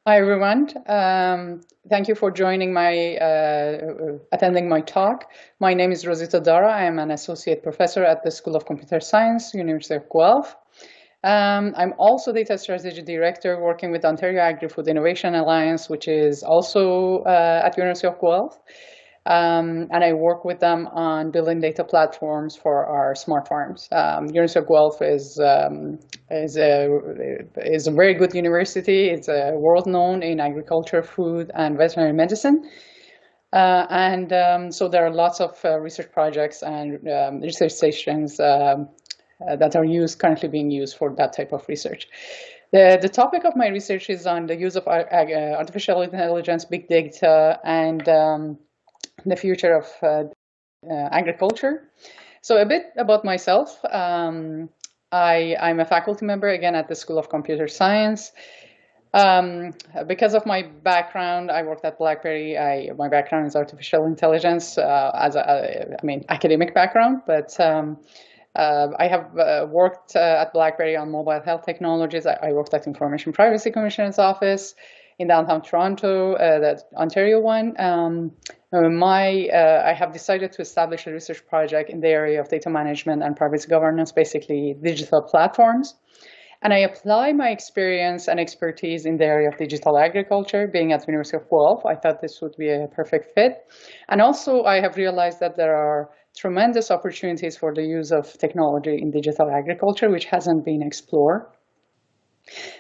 Hi everyone. Thank you for joining attending my talk. My name is Rozita Dara. I am an associate professor at the School of Computer Science, University of Guelph. I'm also data strategy director working with Ontario Agri-Food Innovation Alliance, which is also at University of Guelph. And I work with them on building data platforms for our smart farms. University of Guelph is a very good university. It's world known in agriculture, food, and veterinary medicine. So there are lots of research projects and research stations that are currently being used for that type of research. The topic of my research is on the use of artificial intelligence, big data, and the future of agriculture. So a bit about myself. I'm a faculty member, again, at the School of Computer Science. Because of my background, I worked at BlackBerry. My background is artificial intelligence, academic background, but I have worked at BlackBerry on mobile health technologies. I worked at Information Privacy Commissioner's office in downtown Toronto, the Ontario one. I have decided to establish a research project in the area of data management and privacy governance, basically digital platforms. And I apply my experience and expertise in the area of digital agriculture. Being at the University of Guelph, I thought this would be a perfect fit. And also, I have realized that there are tremendous opportunities for the use of technology in digital agriculture, which hasn't been explored.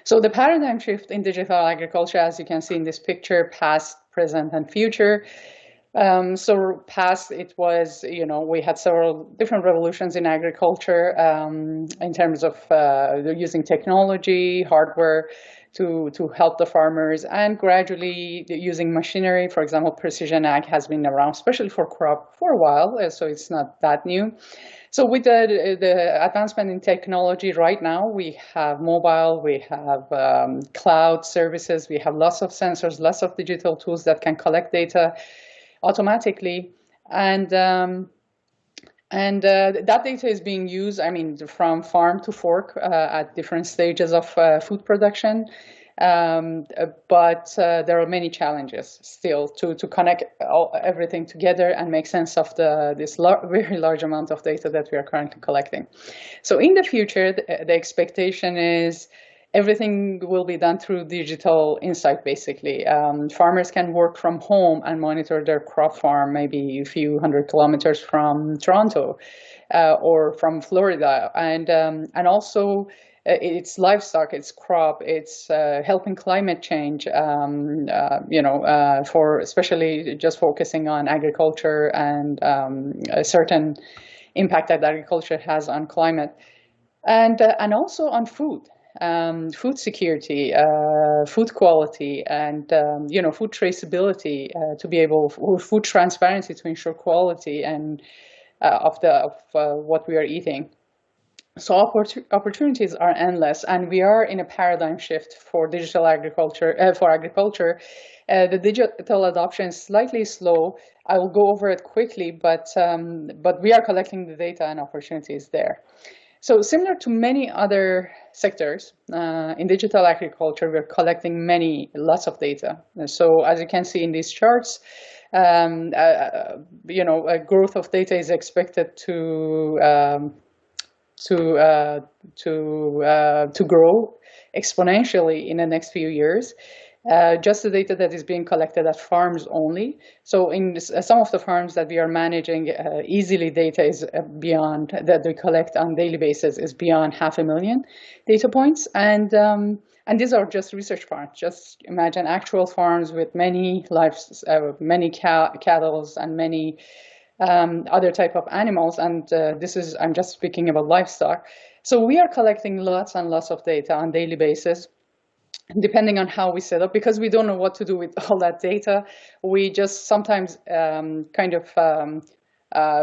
So the paradigm shift in digital agriculture, as you can see in this picture, past, present, and future. So past, it was, we had several different revolutions in agriculture in terms of using technology, hardware to help the farmers, and gradually using machinery. For example, precision ag has been around, especially for crop, for a while, so it's not that new. So with the advancement in technology right now, we have mobile, we have cloud services, we have lots of sensors, lots of digital tools that can collect data automatically, and that data is being used, from farm to fork at different stages of food production. But there are many challenges still to connect everything together and make sense of this very large amount of data that we are currently collecting. So in the future, the expectation is everything will be done through digital insight, basically. Farmers can work from home and monitor their crop farm maybe a few hundred kilometers from Toronto or from Florida. And also, it's livestock, it's crop, it's helping climate change, for especially just focusing on agriculture and a certain impact that agriculture has on climate. And also on food. Food security, food quality, and food traceability to be able, or food transparency to ensure quality and of what we are eating. So opportunities are endless, and we are in a paradigm shift for digital agriculture. The digital adoption is slightly slow. I will go over it quickly, but we are collecting the data and opportunities there. So similar to many other sectors, in digital agriculture, we're collecting lots of data. So as you can see in these charts, a growth of data is expected to grow exponentially in the next few years. Just the data that is being collected at farms only. So in some of the farms that we are managing, easily data is beyond, that we collect on daily basis, is beyond 500,000 data points. And these are just research farms. Just imagine actual farms with many cattle and many other type of animals. And I'm just speaking about livestock. So we are collecting lots and lots of data on daily basis. Depending on how we set up, because we don't know what to do with all that data, we just sometimes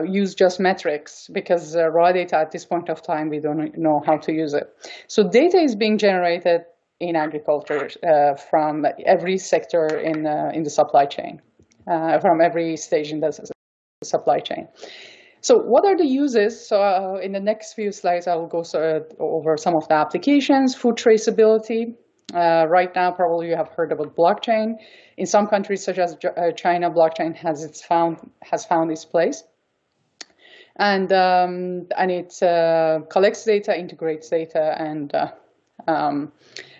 use just metrics, because raw data at this point of time, we don't know how to use it. So data is being generated in agriculture from every sector in the supply chain, from every stage in the supply chain. So what are the uses? So in the next few slides, I will go over some of the applications. Food traceability. Right now, probably you have heard about blockchain. In some countries, such as China, blockchain has found its place, and it collects data, integrates data, and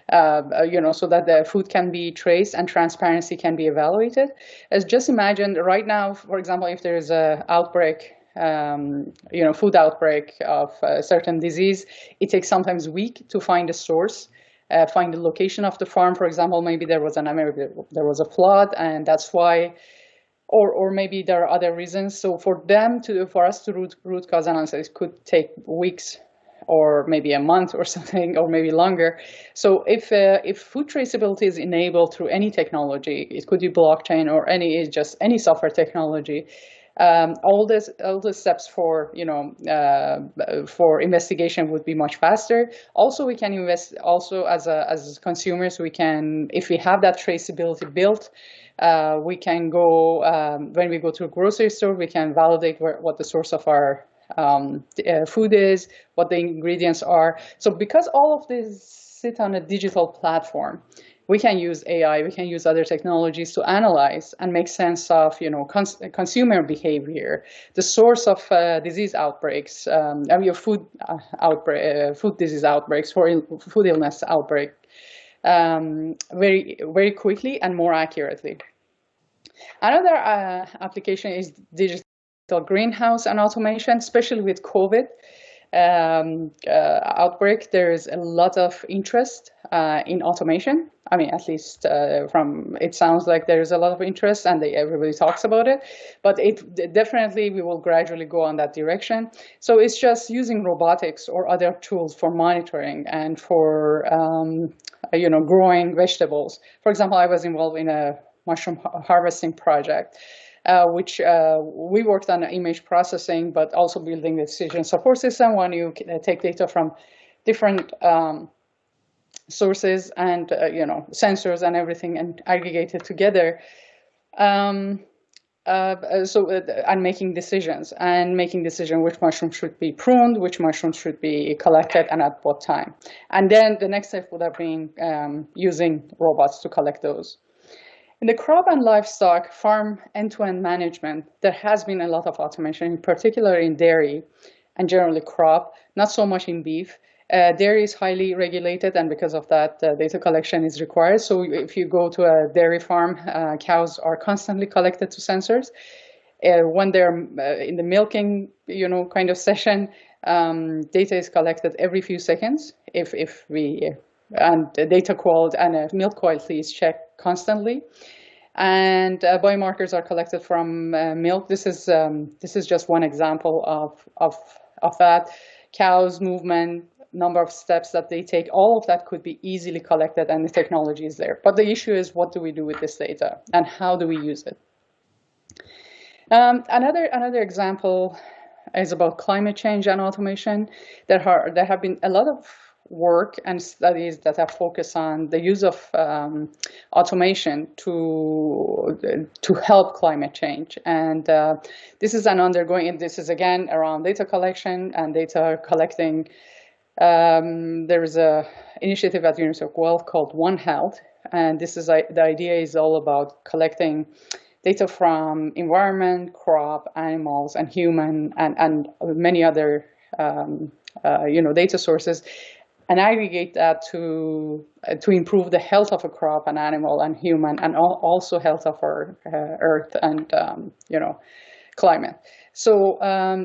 so that the food can be traced and transparency can be evaluated. As just imagine right now, for example, if there is a outbreak, food outbreak of a certain disease, it takes sometimes a week to find a source, find the location of the farm. For example, maybe there was a flood, and that's why, or maybe there are other reasons. So for us to root cause analysis could take weeks, or maybe a month or something, or maybe longer. So if food traceability is enabled through any technology, it could be blockchain or any software technology. All the steps for for investigation would be much faster. Also, we can invest. Also, as consumers, we can, if we have that traceability built, we can go when we go to a grocery store, we can validate what the source of our food is, what the ingredients are. So because all of this sit on a digital platform, we can use AI, we can use other technologies to analyze and make sense of consumer behavior, the source of disease outbreaks, food disease outbreaks, food illness outbreak, very, very quickly and more accurately. Another application is digital greenhouse and automation, especially with COVID outbreak. There is a lot of interest in automation. I mean, at least it sounds like there's a lot of interest, and everybody talks about it. But definitely we will gradually go on that direction. So it's just using robotics or other tools for monitoring and for growing vegetables. For example, I was involved in a mushroom harvesting project, which we worked on image processing, but also building the decision support system. When you take data from different sources and sensors and everything, and aggregate it together, and making decisions which mushrooms should be pruned, which mushrooms should be collected, and at what time. And then the next step would have been using robots to collect those. In the crop and livestock farm end-to-end management, there has been a lot of automation, in particular in dairy and generally crop, not so much in beef. Dairy is highly regulated, and because of that, data collection is required. So if you go to a dairy farm, cows are constantly collected to sensors. When they're in the milking, kind of session, data is collected every few seconds. And the data quality and milk quality is checked constantly, and biomarkers are collected from milk. This is just one example of that. Cows' movement, number of steps that they take, all of that could be easily collected, and the technology is there. But the issue is, what do we do with this data, and how do we use it? Another example is about climate change and automation. There have been a lot of work and studies that have focused on the use of automation to help climate change, and this is this is again around data collection and data collecting. There is a initiative at the University of Guelph called One Health, and the idea is all about collecting data from environment, crop, animals, and human, and many other data sources, and aggregate that to improve the health of a crop, an animal, and human, and also health of our earth and climate. So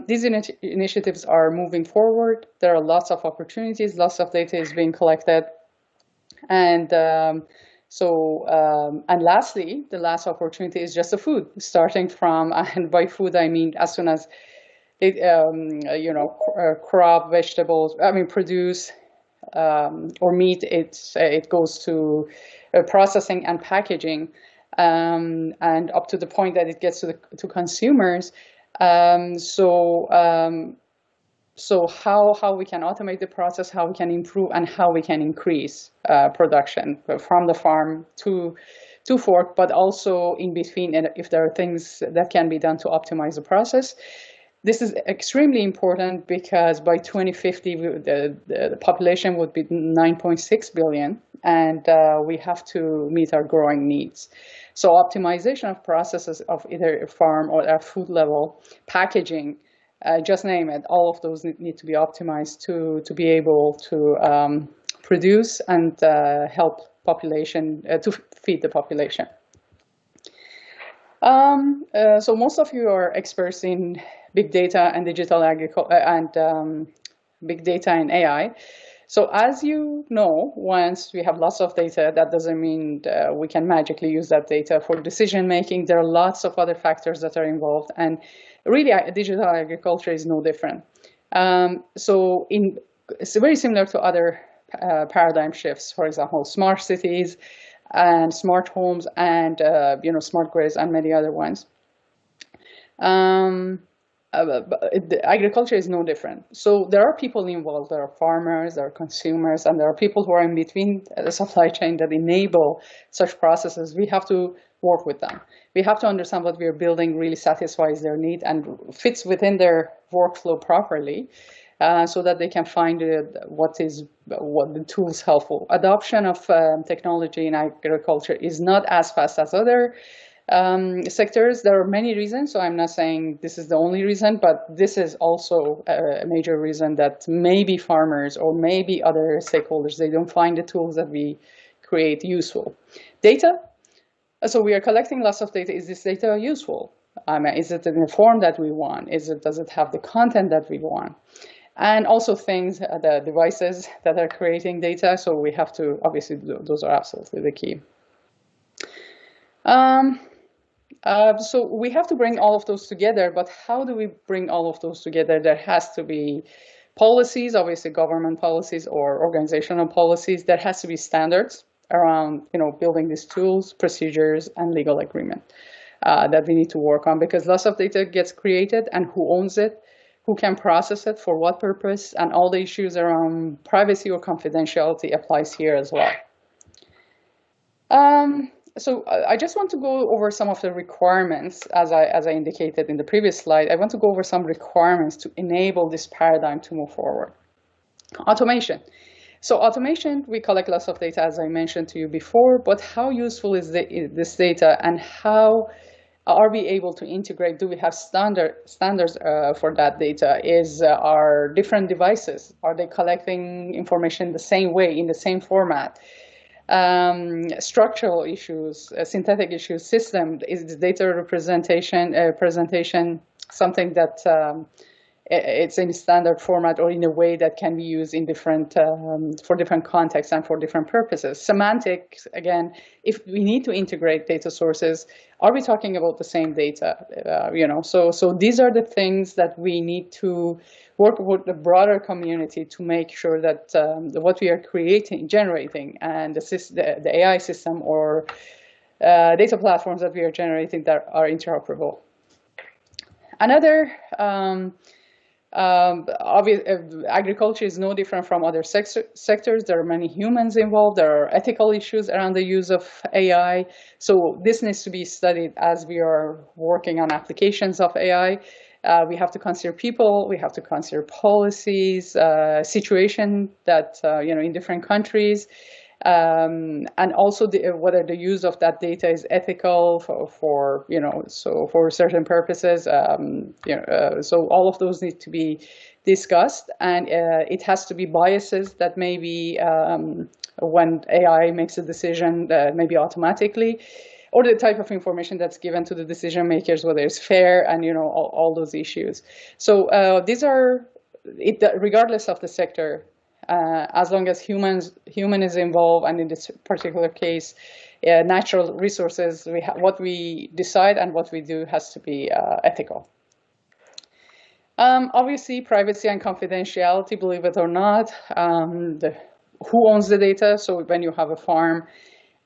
these initiatives are moving forward. There are lots of opportunities, lots of data is being collected, and lastly, the last opportunity is just the food. Starting from, and by food I mean as soon as crop, vegetables, produce. Or meat, it goes to processing and packaging, and up to the point that it gets to consumers. So how we can automate the process, how we can improve, and how we can increase production from the farm to fork, but also in between, and if there are things that can be done to optimize the process. This is extremely important because by 2050, the population would be 9.6 billion, and we have to meet our growing needs. So optimization of processes of either farm or at food level, packaging, just name it, all of those need to be optimized to be able to produce and help population, to feed the population. So most of you are experts in big data and digital agriculture and big data and AI. So as you know, once we have lots of data, that doesn't mean we can magically use that data for decision making. There are lots of other factors that are involved, and really digital agriculture is no different. It's very similar to other paradigm shifts, for example, smart cities and smart homes and smart grids and many other ones. Agriculture is no different. So there are people involved. There are farmers, there are consumers, and there are people who are in between the supply chain that enable such processes. We have to work with them. We have to understand what we are building really satisfies their need and fits within their workflow properly. So that they can find what the tools helpful. Adoption of technology in agriculture is not as fast as other sectors. There are many reasons, so I'm not saying this is the only reason, but this is also a major reason that maybe farmers or maybe other stakeholders, they don't find the tools that we create useful. Data. So we are collecting lots of data. Is this data useful? Is it in the form that we want? Does it have the content that we want? And also things, the devices that are creating data. So we have to, obviously, those are absolutely the key. So we have to bring all of those together, but how do we bring all of those together? There has to be policies, obviously government policies or organizational policies. There has to be standards around, building these tools, procedures, and legal agreement that we need to work on, because lots of data gets created, and who owns it? Who can process it, for what purpose, and all the issues around privacy or confidentiality applies here as well. So I just want to go over some of the requirements, as I indicated in the previous slide. I want to go over some requirements to enable this paradigm to move forward. Automation. So automation, we collect lots of data, as I mentioned to you before, but how useful is this data, and how are we able to integrate? Do we have standards for that data? Are different devices, are they collecting information the same way, in the same format? Structural issues, synthetic issues, system, is the data presentation something that it's in standard format or in a way that can be used in different for different contexts and for different purposes. Semantics, again, if we need to integrate data sources, are we talking about the same data? So these are the things that we need to work with the broader community to make sure that what we are generating, and the AI system or data platforms that we are generating that are interoperable. Another agriculture is no different from other sectors. There are many humans involved. There are ethical issues around the use of AI. So this needs to be studied as we are working on applications of AI. We have to consider people. We have to consider policies, situation that in different countries. And also whether the use of that data is ethical for certain purposes. So all of those need to be discussed, and it has to be biases that maybe when AI makes a decision, maybe automatically, or the type of information that's given to the decision makers, whether it's fair, and all those issues. So these are regardless of the sector. As long as human is involved, and in this particular case, natural resources, what we decide and what we do has to be ethical. Obviously, privacy and confidentiality, believe it or not, who owns the data? So when you have a farm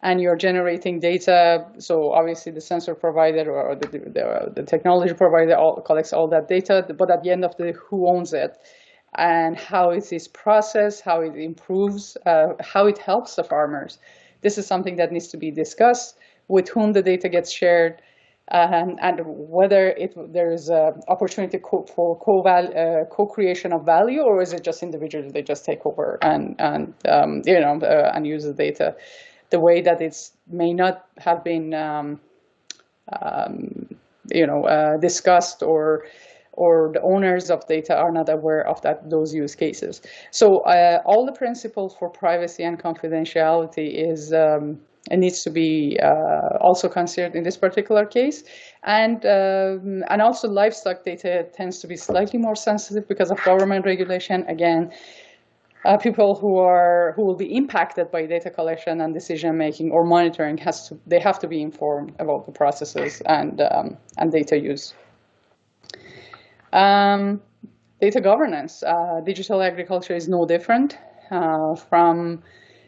and you're generating data, so obviously the sensor provider or the technology provider collects all that data, but at the end of the day, who owns it? And how it is processed, how it improves, how it helps the farmers. This is something that needs to be discussed, with whom the data gets shared, and whether there is an opportunity for co-creation of value, or is it just individually they just take over and use the data the way that it's may not have been discussed, or the owners of data are not aware of those use cases. So all the principles for privacy and confidentiality it needs to be also considered in this particular case, and also livestock data tends to be slightly more sensitive because of government regulation. Again, people who will be impacted by data collection and decision making or monitoring they have to be informed about the processes and data use. Data governance. Digital agriculture is no different from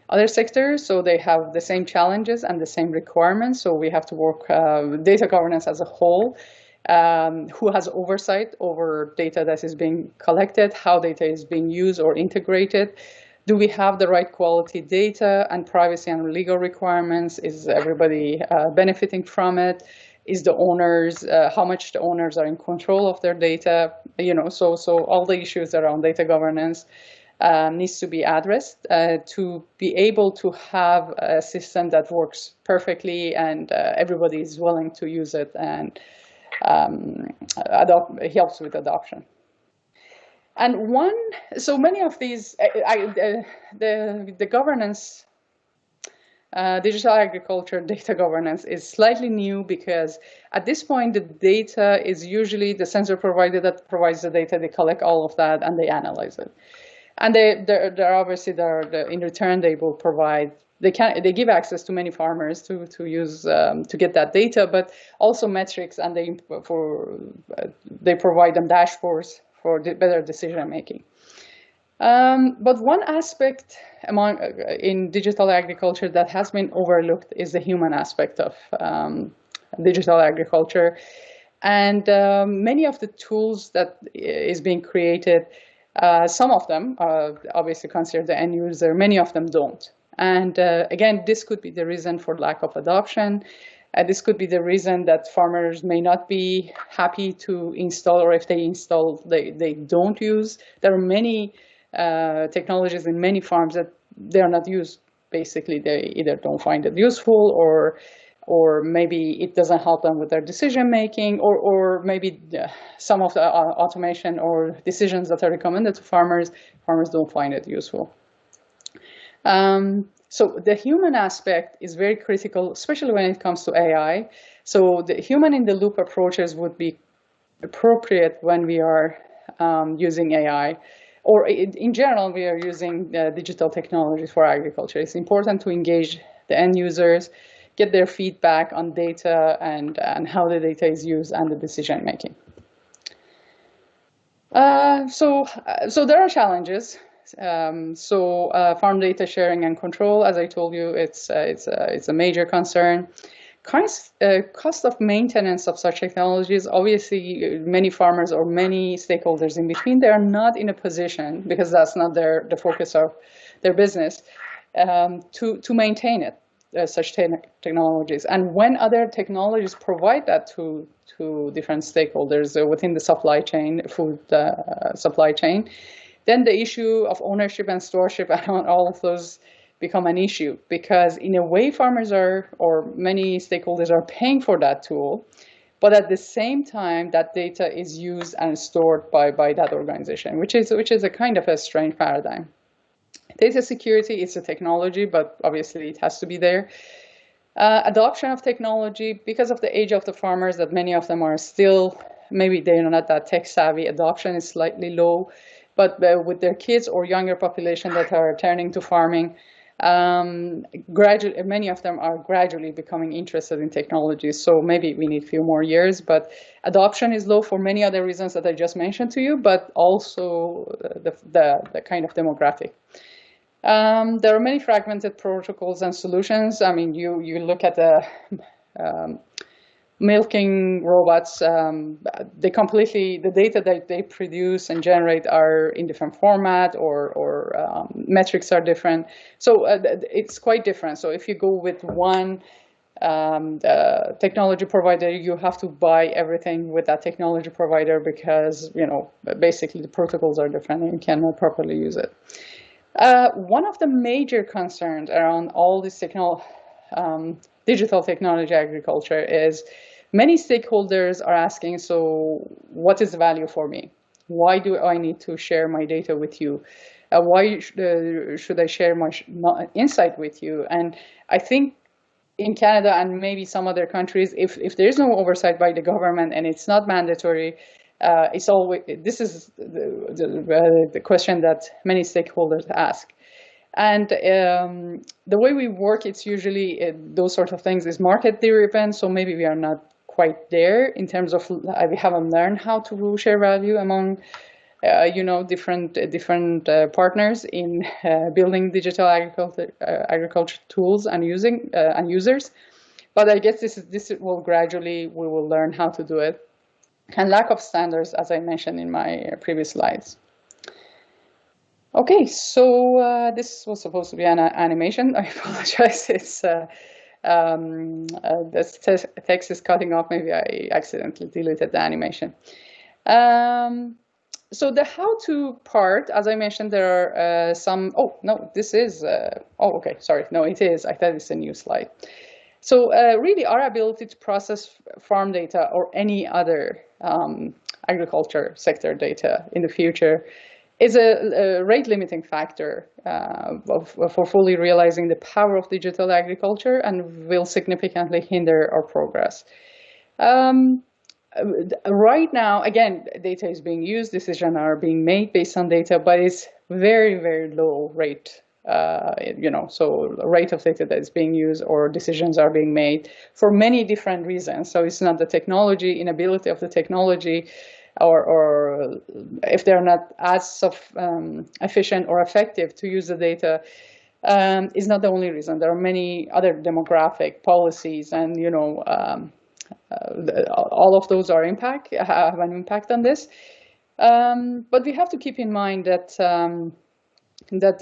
other sectors, so they have the same challenges and the same requirements. So we have to work data governance as a whole. Who has oversight over data that is being collected, how data is being used or integrated? Do we have the right quality data and privacy and legal requirements? Is everybody benefiting from it? Is the owners, how much the owners are in control of their data? So all the issues around data governance needs to be addressed to be able to have a system that works perfectly and everybody is willing to use it and helps with adoption. And so many of these, the governance, digital agriculture data governance is slightly new because at this point, the data is usually the sensor provider that provides the data. They collect all of that and they analyze it. And they're obviously, in return, they will provide, they give access to many farmers to use, to get that data, but also metrics, and they provide them dashboards for better decision making. But one aspect in digital agriculture that has been overlooked is the human aspect of digital agriculture. And many of the tools that is being created, some of them obviously consider the end user, many of them don't. And again, this could be the reason for lack of adoption. This could be the reason that farmers may not be happy to install, or if they install, they don't use. There are many technologies in many farms that they are not used. Basically, they either don't find it useful, or maybe it doesn't help them with their decision making, or maybe some of the automation or decisions that are recommended to farmers don't find it useful. So the human aspect is very critical, especially when it comes to AI. So the human in the loop approaches would be appropriate when we are using AI, or in general, we are using digital technologies for agriculture. It's important to engage the end users, get their feedback on data and how the data is used and the decision making. So there are challenges. Farm data sharing and control, as I told you, it's a major concern. Cost of maintenance of such technologies, obviously many farmers or many stakeholders in between, they are not in a position, because that's not the focus of their business, to maintain it, such technologies. And when other technologies provide that to different stakeholders within the supply chain, food supply chain, then the issue of ownership and stewardship and all of those become an issue, because in a way farmers or many stakeholders are paying for that tool, but at the same time that data is used and stored by that organization, which is a kind of a strange paradigm. Data security is a technology, but obviously it has to be there. Adoption of technology, because of the age of the farmers, that many of them are still, maybe they're not that tech savvy, adoption is slightly low, but with their kids or younger population that are turning to farming, many of them are gradually becoming interested in technology. So maybe we need a few more years, but adoption is low for many other reasons that I just mentioned to you, but also the kind of demographic. There are many fragmented protocols and solutions. I mean, you look at the milking robots, the data that they produce and generate are in different format, or metrics are different. So it's quite different. So if you go with one the technology provider, you have to buy everything with that technology provider because, basically the protocols are different and you cannot properly use it. One of the major concerns around all this digital technology agriculture is many stakeholders are asking, so what is the value for me? Why do I need to share my data with you? Why should I share my insight with you? And I think in Canada and maybe some other countries, if there is no oversight by the government and it's not mandatory, it's always, this is the question that many stakeholders ask. And the way we work, it's usually those sort of things is market driven. So maybe we are not quite there in terms of we haven't learned how to share value among different partners in building digital agriculture tools and users. But I guess this will gradually, we will learn how to do it. And lack of standards, as I mentioned in my previous slides. Okay, so this was supposed to be an animation. I apologize. It's the text is cutting off. Maybe I accidentally deleted the animation. So the how-to part, as I mentioned, there are some. Oh no, this is. Oh, okay. Sorry. No, it is. I thought it's a new slide. So really, our ability to process farm data or any other agriculture sector data in the future is a rate limiting factor for fully realizing the power of digital agriculture and will significantly hinder our progress. Right now, again, data is being used, decisions are being made based on data, but it's very, very low rate. So rate of data that is being used or decisions are being made for many different reasons. So it's not the technology, inability of the technology, or if they're not as efficient or effective to use the data, is not the only reason. There are many other demographic policies, and all of those have an impact on this. But we have to keep in mind that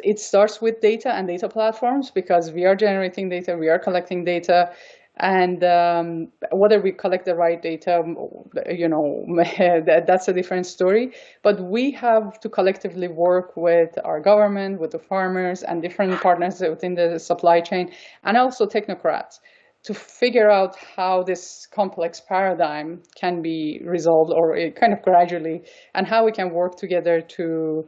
it starts with data and data platforms, because we are generating data, we are collecting data, and whether we collect the right data, that's a different story. But we have to collectively work with our government, with the farmers, and different partners within the supply chain, and also technocrats, to figure out how this complex paradigm can be resolved, or kind of gradually, and how we can work together to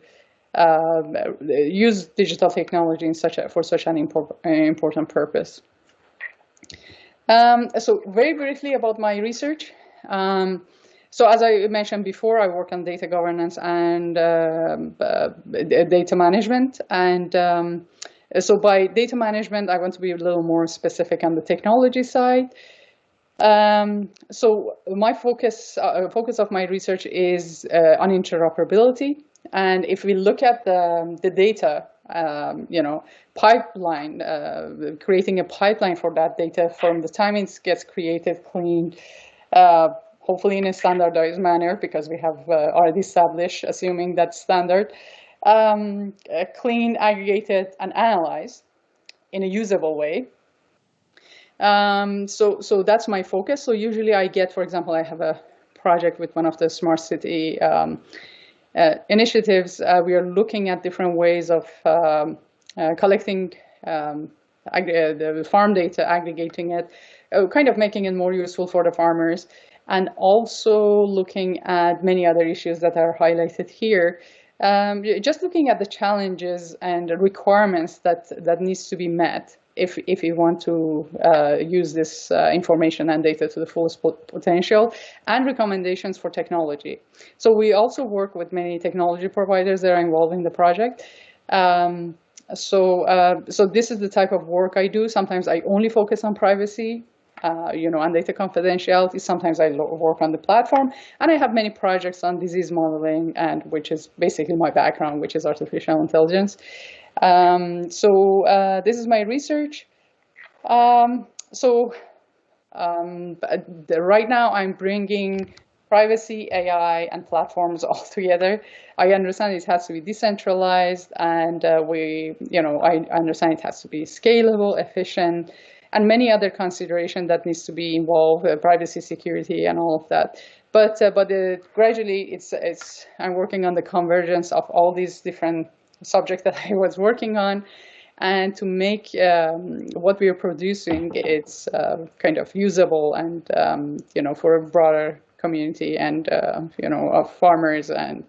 use digital technology for such an important purpose. So very briefly about my research. So as I mentioned before, I work on data governance and data management. And so by data management, I want to be a little more specific on the technology side. So my focus of my research is on interoperability. And if we look at the data, pipeline, creating a pipeline for that data from the time it gets created, cleaned, hopefully in a standardized manner, because we have already established, assuming that's standard, cleaned, aggregated, and analyzed in a usable way. So that's my focus. So usually I get, for example, I have a project with one of the smart city initiatives. We are looking at different ways of collecting the farm data, aggregating it, kind of making it more useful for the farmers, and also looking at many other issues that are highlighted here. Just looking at the challenges and the requirements that needs to be met if you want to use this information and data to the fullest potential, and recommendations for technology. So we also work with many technology providers that are involved in the project. So this is the type of work I do. Sometimes I only focus on privacy, and data confidentiality. Sometimes I work on the platform, and I have many projects on disease modeling, and which is basically my background, which is artificial intelligence. This is my research. Right now I'm bringing privacy, AI, and platforms all together. I understand it has to be decentralized, and I understand it has to be scalable, efficient, and many other considerations that needs to be involved, privacy, security, and all of that. But gradually, I'm working on the convergence of all these different subjects that I was working on, and to make what we are producing, it's kind of usable and for a broader community and of farmers and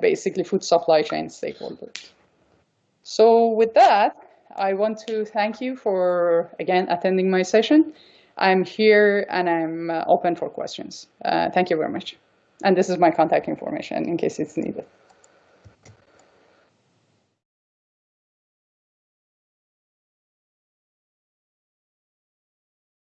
basically food supply chain stakeholders. So with that, I want to thank you for again attending my session. I'm here and I'm open for questions. Thank you very much. And this is my contact information in case it's needed.